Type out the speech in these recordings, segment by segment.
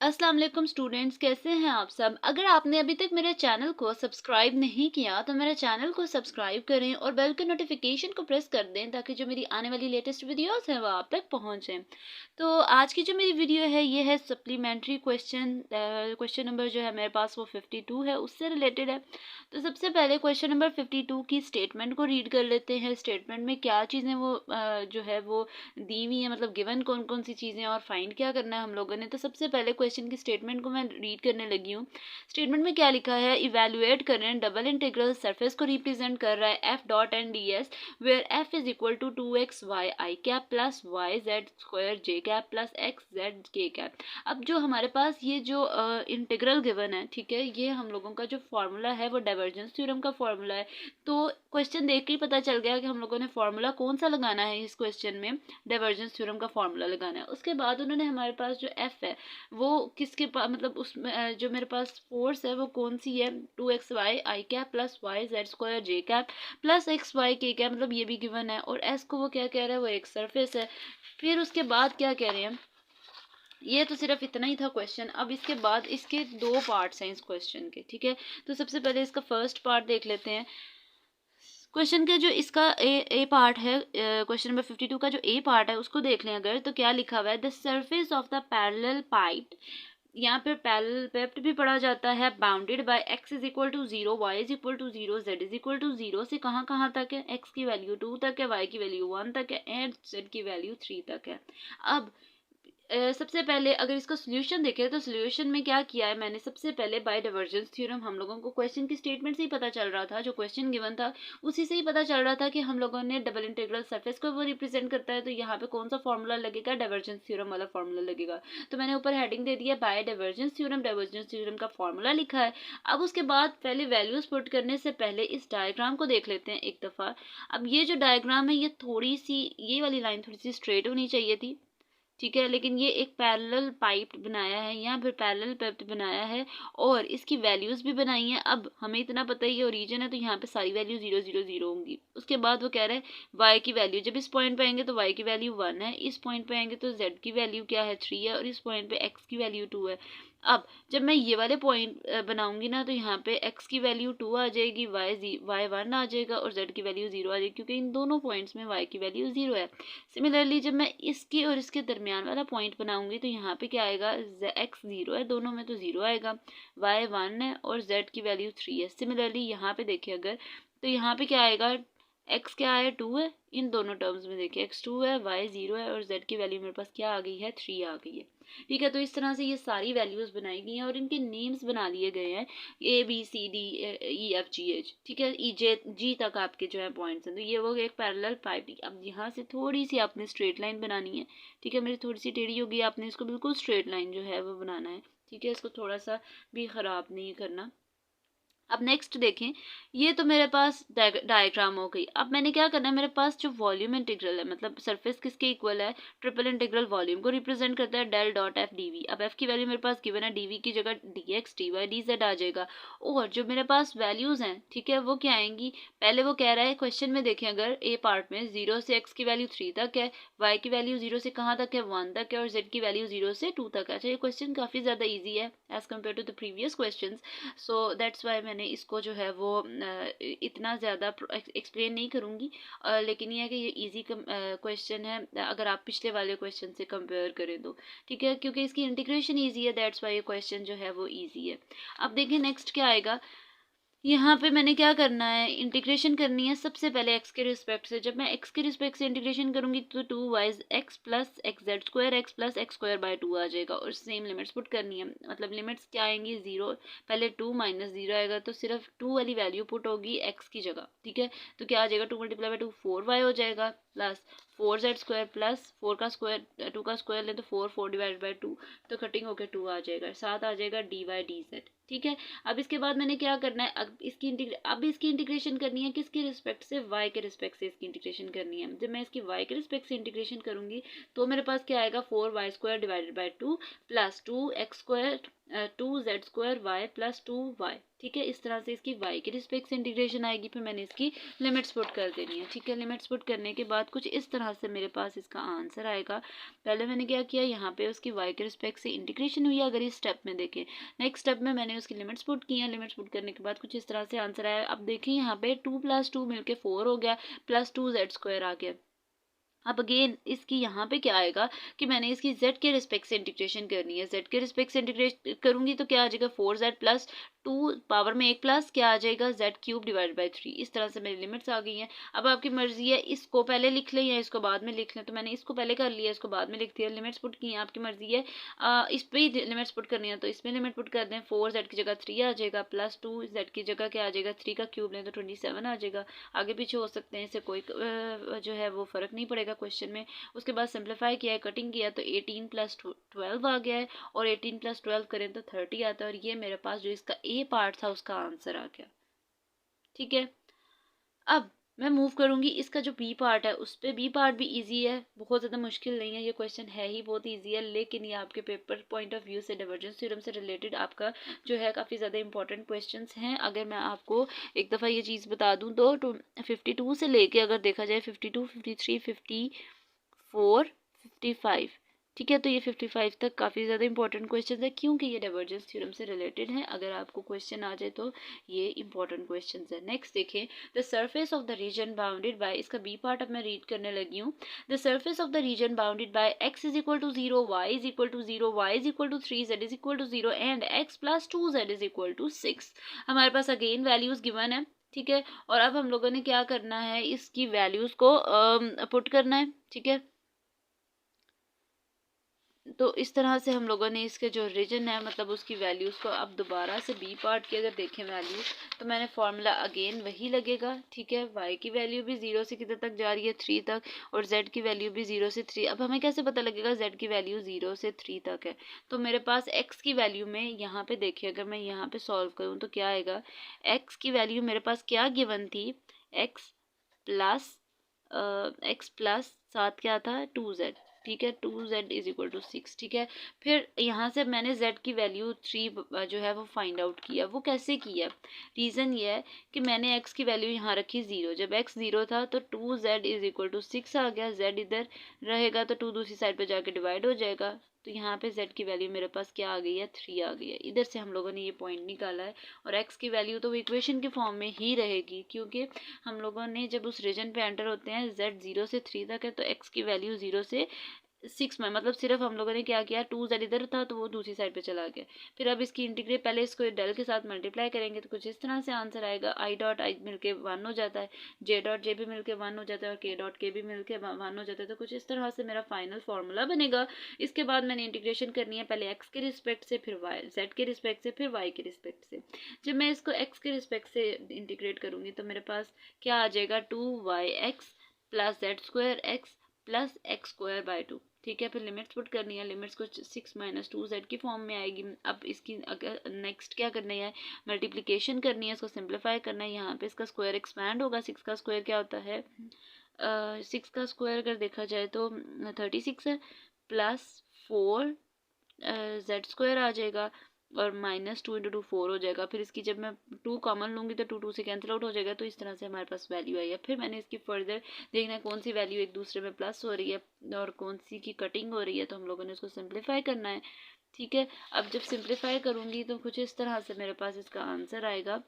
अस्सलाम वालेकुम स्टूडेंट्स, कैसे हैं आप सब। अगर आपने अभी तक मेरे चैनल को सब्सक्राइब नहीं किया तो मेरे चैनल को सब्सक्राइब करें और बेल के नोटिफिकेशन को प्रेस कर दें ताकि जो मेरी आने वाली लेटेस्ट वीडियोस हैं वो आप तक पहुंचें। तो आज की जो मेरी वीडियो है ये है सप्लीमेंट्री क्वेश्चन नंबर जो है मेरे पास वो 52 है, उससे रिलेटेड है। तो सबसे पहले क्वेश्चन नंबर 52 की स्टेटमेंट को रीड कर लेते हैं। स्टेटमेंट में क्या चीज़ें वो जो है वो दी हुई है, मतलब गिवन कौन कौन सी चीज़ें और फाइंड क्या करना है हम लोगों ने। तो सबसे पहले क्वेश्चन की स्टेटमेंट को मैं रीड करने लगी हूँ। स्टेटमेंट में क्या लिखा है, इवेल्युएट करें डबल इंटीग्रल सरफेस को रिप्रेजेंट कर रहा है F dot and D S where F is equal to 2xy I cap plus Y Z square J cap plus X Z K cap. अब जो हमारे पास ये जो इंटीग्रल गिवन है, ठीक है, ये हम लोगों का जो फॉर्मूला है वो डाइवर्जेंस थ्योरम का फॉर्मूला है। तो क्वेश्चन देख के ही पता चल गया कि हम लोगों ने फॉर्मूला कौन सा लगाना है इस क्वेश्चन में। डाइवर्जेंस थ्योरम का फॉर्मूला लगाना है। उसके बाद उन्होंने हमारे पास जो एफ है वो किसके पास, मतलब उसमें जो मेरे पास फोर्स है वो कौन सी है, 2xy आई cap plus Y Z square जे cap plus x y k cap, मतलब ये भी गिवन है। और एस को वो क्या कह रहा है, वो एक सरफेस है। फिर उसके बाद क्या कह रहे हैं, ये तो सिर्फ इतना ही था क्वेश्चन। अब इसके बाद इसके दो पार्ट्स हैं इस क्वेश्चन के, ठीक है। तो सबसे पहले इसका फर्स्ट पार्ट देख लेते हैं। क्वेश्चन का जो इसका ए पार्ट है, क्वेश्चन नंबर 52 का जो ए पार्ट है उसको देख लें अगर, तो क्या लिखा हुआ है, the surface of the parallel pipe. यहाँ पे पैरेलल पाइप भी पढ़ा जाता है। Bounded by x is equal to 0, y is equal to 0, z is equal to 0 से कहाँ कहाँ तक है, एक्स की वैल्यू 2 तक है, वाई की वैल्यू 1 तक है एंड जेड की वैल्यू 3 तक है। अब सबसे पहले अगर इसका सोल्यूशन देखें तो सोल्यूशन में क्या किया है मैंने, सबसे पहले बाय डाइवर्जेंस थ्योरम, हम लोगों को क्वेश्चन की स्टेटमेंट से ही पता चल रहा था, जो क्वेश्चन गिवन था उसी से ही पता चल रहा था कि हम लोगों ने डबल इंटीग्रल सरफेस को वो रिप्रेजेंट करता है। तो यहाँ पे कौन सा फॉर्मूला लगेगा, डाइवर्जेंस थ्योरम वाला फॉर्मूला लगेगा। तो मैंने ऊपर हेडिंग दे दिया बाय डाइवर्जेंस थ्योरम का फॉर्मूला लिखा है। अब उसके बाद पहले वैल्यूज पुट करने से पहले इस डायग्राम को देख लेते हैं एक दफ़ा। अब ये जो डायग्राम है ये थोड़ी सी, ये वाली लाइन थोड़ी सी स्ट्रेट होनी चाहिए थी, ठीक है, लेकिन ये एक पैरेलल पाइप बनाया है, यहाँ पर पैरेलल पाइप बनाया है और इसकी वैल्यूज भी बनाई हैं। अब हमें इतना पता ही है ओरिजिन है तो यहाँ पे सारी वैल्यू 0 0 0 होंगी। उसके बाद वो कह रहा है वाई की वैल्यू, जब इस पॉइंट पे आएंगे तो वाई की वैल्यू 1 है, इस पॉइंट पे आएंगे तो जेड की वैल्यू क्या है, 3 है, और इस पॉइंट पे एक्स की वैल्यू 2 है। अब जब मैं ये वाले पॉइंट बनाऊंगी ना तो यहाँ पे x की वैल्यू 2 आ जाएगी, y 1 आ जाएगा और z की वैल्यू 0 आ जाएगी, क्योंकि इन दोनों पॉइंट्स में y की वैल्यू 0 है। सिमिलरली जब मैं इसके और इसके दरमियान वाला पॉइंट बनाऊंगी तो यहाँ पे क्या आएगा, x 0 है दोनों में तो 0 आएगा, y 1 है और z की वैल्यू 3 है। सिमिलरली यहाँ पे देखिए अगर, तो यहाँ पे क्या आएगा, x क्या है, 2 है, इन दोनों टर्म्स में देखिए x 2 है, y 0 है और z की वैल्यू मेरे पास क्या आ गई है, 3 आ गई है। ठीक है, तो इस तरह से ये सारी वैल्यूज बनाई गई हैं और इनके नेम्स बना लिए गए हैं, ABCDEFGH, ठीक है, EJ तक आपके जो है पॉइंट्स हैं। तो ये वो एक पैरेलल पाइप। अब यहाँ से थोड़ी सी आपने स्ट्रेट लाइन बनानी है, ठीक है, मेरी थोड़ी सी टेढ़ी होगी, आपने इसको बिल्कुल स्ट्रेट लाइन जो है वो बनाना है, ठीक है, इसको थोड़ा सा भी ख़राब नहीं करना। अब नेक्स्ट देखें, ये तो मेरे पास डायग्राम हो गई। अब मैंने क्या करना है, मेरे पास जो वॉल्यूम इंटीग्रल है, मतलब सरफेस किसके इक्वल है, ट्रिपल इंटीग्रल वॉल्यूम को रिप्रेजेंट करता है डेल डॉट एफ डीवी। अब एफ की वैल्यू मेरे पास गिवन है, डीवी की जगह dx dy dz आ जाएगा। और जो मेरे पास वैल्यूज हैं, ठीक है, वो क्या आएंगी, पहले वो कह रहा है क्वेश्चन में देखें अगर ए पार्ट में 0 से x की वैल्यू 3 तक है, y की वैल्यू 0 से कहाँ तक है, 1 तक है, और z की वैल्यू 0 से 2 तक है। अच्छा, ये क्वेश्चन काफ़ी ज़्यादा ईजी है as compare to the previous question, so that's why मैंने इसको जो है वो इतना ज़्यादा एक्सप्लेन नहीं करूँगी। लेकिन ये है कि ये इजी क्वेश्चन है अगर आप पिछले वाले क्वेश्चन से कंपेयर करें तो, ठीक है, क्योंकि इसकी इंटीग्रेशन इजी है, दैट्स वाई ये क्वेश्चन जो है वो इजी है। अब देखिए नेक्स्ट क्या आएगा, यहाँ पे मैंने क्या करना है, इंटीग्रेशन करनी है सबसे पहले x के रिस्पेक्ट से। जब मैं x के रिस्पेक्ट से इंटीग्रेशन करूंगी तो 2y x plus X Z square x plus x square by 2 आ जाएगा और सेम लिमिट्स पुट करनी है। मतलब लिमिट्स क्या आएंगी, 0, पहले 2 माइनस 0 आएगा तो सिर्फ 2 वाली वैल्यू पुट होगी x की जगह, ठीक है। तो क्या आ जाएगा, 2 मल्टीप्लाई बाई 2 4y हो जाएगा प्लस 4z स्क्वायर प्लस 4 का स्क्वायर 2 का स्क्वायर ले तो 4 डिवाइड बाई 2, तो कटिंग होकर 2 आ जाएगा, साथ आ जाएगा dy dz, ठीक है। अब इसके बाद मैंने क्या करना है, अब इसकी इंटीग्रेशन करनी है किसके रिस्पेक्ट से, y के रिस्पेक्ट से इसकी इंटीग्रेशन करनी है। जब मैं इसकी y के रिस्पेक्ट से इंटीग्रेशन करूंगी तो मेरे पास क्या आएगा, 4y square divided by 2 plus 2x square 2z² y plus 2y, ठीक है। इस तरह से इसकी y के रिस्पेक्ट से इंटीग्रेशन आएगी, फिर मैंने इसकी लिमिट्स पुट कर देनी है, ठीक है। लिमिट्स पुट करने के बाद कुछ इस तरह से मेरे पास इसका आंसर आएगा। पहले मैंने क्या किया, यहाँ पे उसकी y के रिस्पेक्ट से इंटीग्रेशन हुई, अगर इस स्टेप में देखें। नेक्स्ट स्टेप में मैंने उसकी लिमिट्स पुट की हैं, लिमिट्स पुट करने के बाद कुछ इस तरह से आंसर आया। अब देखें यहाँ पे 2 + 2 मिलके 4 हो गया, प्लस 2z² आ गया। अब अगेन इसकी यहाँ पे क्या आएगा कि मैंने इसकी z के रिस्पेक्ट से इंटीग्रेशन करनी है। z के रिस्पेक्ट से इंटीग्रेट करूंगी तो क्या आ जाएगा, 4z प्लस 2 पावर में 1 प्लस क्या आ जाएगा, z³ डिवाइड बाई 3। इस तरह से मेरी लिमिट्स आ गई हैं। अब आपकी मर्जी है इसको पहले लिख लें या इसको बाद में लिख लें, तो मैंने इसको पहले कर लिया, इसको बाद में लिख दिया। लिमिट्स पुट की हैं, आपकी मर्जी है इस पर ही लिमिट्स पुट करनी है तो इसमें लिमिट पुट कर दें। 4z की जगह 3 आ जाएगा, प्लस 2z की जगह क्या आ जाएगा, 3 का क्यूब लें तो 27 आ जाएगा। आगे पीछे हो सकते हैं, इससे कोई जो है वो फ़र्क नहीं पड़ेगा क्वेश्चन में। उसके बाद सिंप्लीफाई किया है, कटिंग किया तो 18 + 12 आ गया है, और 18 + 12 करें तो 30 आता है, और ये मेरे पास जो इसका ए पार्ट था उसका आंसर आ गया, ठीक है। अब मैं मूव करूंगी इसका जो बी पार्ट है उस पर। बी पार्ट भी इजी है, बहुत ज़्यादा मुश्किल नहीं है, ये क्वेश्चन है ही बहुत इजी है, लेकिन ये आपके पेपर पॉइंट ऑफ व्यू से डाइवर्जेंस थ्योरम से रिलेटेड आपका जो है काफ़ी ज़्यादा इंपॉर्टेंट क्वेश्चंस हैं। अगर मैं आपको एक दफ़ा ये चीज़ बता दूं तो 52 से लेके अगर देखा जाए 52, 53, 54, 55, ठीक है, तो ये 55 तक काफ़ी ज़्यादा इंपॉर्टेंट क्वेश्चन है, क्योंकि ये डाइवर्जेंस थ्योरम से रिलेटेड है। अगर आपको क्वेश्चन आ जाए तो ये इंपॉर्टेंट क्वेश्चन है। नेक्स्ट देखें, the surface of the reason bounded by, इसका बी पार्ट अब मैं रीड करने लगी हूँ। The surface of the reason bounded by x = 0, y = 0, y = 3, z = 0 and x + 2z = 6। हमारे पास अगेन वैल्यूज गिवन है, ठीक है, और अब हम लोगों ने क्या करना है, इसकी वैल्यूज को पुट करना है, ठीक है। तो इस तरह से हम लोगों ने इसके जो रीजन है मतलब उसकी वैल्यूज़ को, अब दोबारा से बी पार्ट की अगर देखें वैल्यू तो मैंने फार्मूला अगेन वही लगेगा, ठीक है। y की वैल्यू भी 0 से कितने तक जा रही है, 3 तक, और z की वैल्यू भी 0 से 3। अब हमें कैसे पता लगेगा, z की वैल्यू 0 से 3 तक है, तो मेरे पास x की वैल्यू में यहाँ पे देखिए, अगर मैं यहाँ पे सॉल्व करूँ तो क्या आएगा, x की वैल्यू मेरे पास क्या गिवन थी, x प्लस साथ क्या था, 2z, ठीक है, 2z = 6, ठीक है। फिर यहाँ से मैंने z की वैल्यू 3 जो है वो फाइंड आउट किया। वो कैसे किया, रीज़न ये है कि मैंने x की वैल्यू यहाँ रखी 0, जब x 0 था तो 2z = 6 आ गया, z इधर रहेगा तो 2 दूसरी साइड पे जाके डिवाइड हो जाएगा, तो यहाँ पे z की वैल्यू मेरे पास क्या आ गई है, 3 आ गई है। इधर से हम लोगों ने ये पॉइंट निकाला है, और x की वैल्यू तो इक्वेशन के फॉर्म में ही रहेगी, क्योंकि हम लोगों ने जब उस रीजन पे एंटर होते हैं z 0 से 3 तक है, तो x की वैल्यू 0 से 6 में, मतलब सिर्फ हम लोगों ने क्या किया, 2z इधर था तो वो दूसरी साइड पे चला गया। फिर अब इसकी इंटीग्रेट, पहले इसको डेल के साथ मल्टीप्लाई करेंगे तो कुछ इस तरह से आंसर आएगा। i डॉट i मिलके 1 हो जाता है, j डॉट j भी मिलके 1 हो जाता है, और k डॉट k भी मिलके 1 हो जाता है। तो कुछ इस तरह से मेरा फाइनल फार्मूला बनेगा। इसके बाद मैंने इंटीग्रेशन करनी है, पहले x के रिस्पेक्ट से, फिर y, z के रिस्पेक्ट से, फिर y के रिस्पेक्ट से। जब मैं इसको x के रिस्पेक्ट से इंटीग्रेट करूँगी तो मेरे पास क्या आ जाएगा, 2yx plus z² plus x² 2, ठीक है। फिर लिमिट्स पुट करनी है, लिमिट्स को 6 - 2z की फॉर्म में आएगी। अब इसकी अगर नेक्स्ट क्या करनी है, मल्टीप्लिकेशन करनी है, इसको सिंप्लीफाई करना है। यहाँ पे इसका स्क्वायर एक्सपैंड होगा, 6 का स्क्वायर क्या होता है, 6 का स्क्वायर अगर देखा जाए तो 36 है, प्लस 4 z² आ जाएगा, और -2 × 2 4 हो जाएगा। फिर इसकी जब मैं 2 कॉमन लूँगी तो 2 से कैंसिल आउट हो जाएगा। तो इस तरह से हमारे पास वैल्यू आई है। फिर मैंने इसकी फर्दर देखना है कौन सी वैल्यू एक दूसरे में प्लस हो रही है और कौन सी की कटिंग हो रही है, तो हम लोगों ने इसको सिंप्लीफाई करना है, ठीक है। अब जब सिंप्लीफाई करूँगी तो कुछ इस तरह से मेरे पास इसका आंसर आएगा।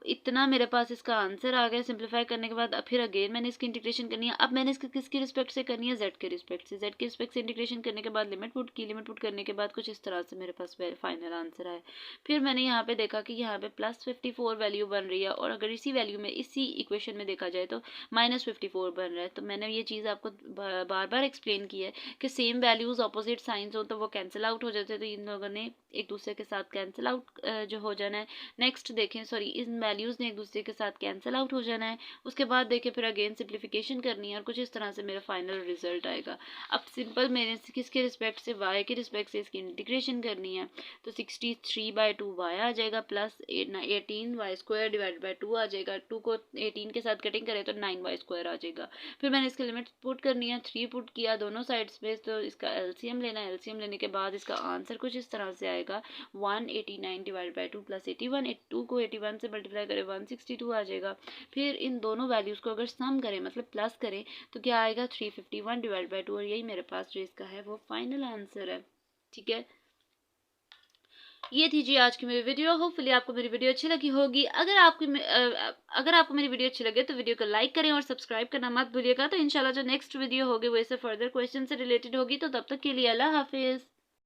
इतना मेरे पास इसका आंसर आ गया सिंप्लीफाई करने के बाद। अब फिर अगेन मैंने इसकी इंटीग्रेशन करनी है। अब मैंने इसकी किसकी रिस्पेक्ट से करनी है, z के रिस्पेक्ट से। z के रिस्पेक्ट से इंटीग्रेशन करने के बाद लिमिट पुट की, लिमिट पुट करने के बाद कुछ इस तरह से मेरे पास फाइनल आंसर आया। फिर मैंने यहाँ पे देखा कि यहाँ पे +54 वैल्यू बन रही है, और अगर इसी वैल्यू में, इसी इक्वेशन में देखा जाए तो -54 बन रहा है। तो मैंने ये चीज़ आपको बार बार एक्सप्लेन की है कि सेम वैल्यूज़ ऑपोजिट साइंस हो तो वो कैंसिल आउट हो जाते हैं, तो इन लोगों ने एक दूसरे के साथ कैंसिल आउट जो हो जाना है। नेक्स्ट देखें, सॉरी इन वैल्यूज़ ने एक दूसरे के साथ कैंसिल आउट हो जाना है। उसके बाद देखिए फिर अगेन सिंप्लीफिकेशन करनी है और कुछ इस तरह से मेरा फाइनल रिजल्ट आएगा। अब सिंपल मैंने किसके रिस्पेक्ट से, वाई के रिस्पेक्ट से इसकी इंटीग्रेशन करनी है, तो 63/2 वाई आ जाएगा प्लस 18y² डिवाइड बाई 2 आ जाएगा। 2 को 18 के साथ कटिंग करें तो 9y² आ जाएगा। फिर मैंने इसकी लिमिट पुट करनी है, 3 पुट किया दोनों साइड्स पे, तो इसका एलसीएम लेना है। एलसीएम लेने के बाद इसका आंसर कुछ इस तरह से आएगा 189 डिवाइड बाई 2 प्लस 81। 2 को 81 से मल्टीप्लाई करें 162 आ जाएगा। फिर इन दोनों वैल्यूज़ को अगर सम करें मतलब प्लस करें तो क्या आएगा 351 डिवाइड बाई 2, और यही मेरे पास जो इसका है वो फाइनल आंसर है। ठीक है, ये थी जी आज की मेरी वीडियो। होपफुली आपको मेरी वीडियो अच्छी लगी होगी। अगर आपको मेरी वीडियो अच्छी लगे तो वीडियो को लाइक करें और सब्सक्राइब करना मत भूलिएगा। तो इंशाल्लाह जो नेक्स्ट वीडियो होगी वो इससे फर्दर क्वेश्चन से रिलेटेड होगी। तो तब तक के लिए अल्लाह हाफिज़।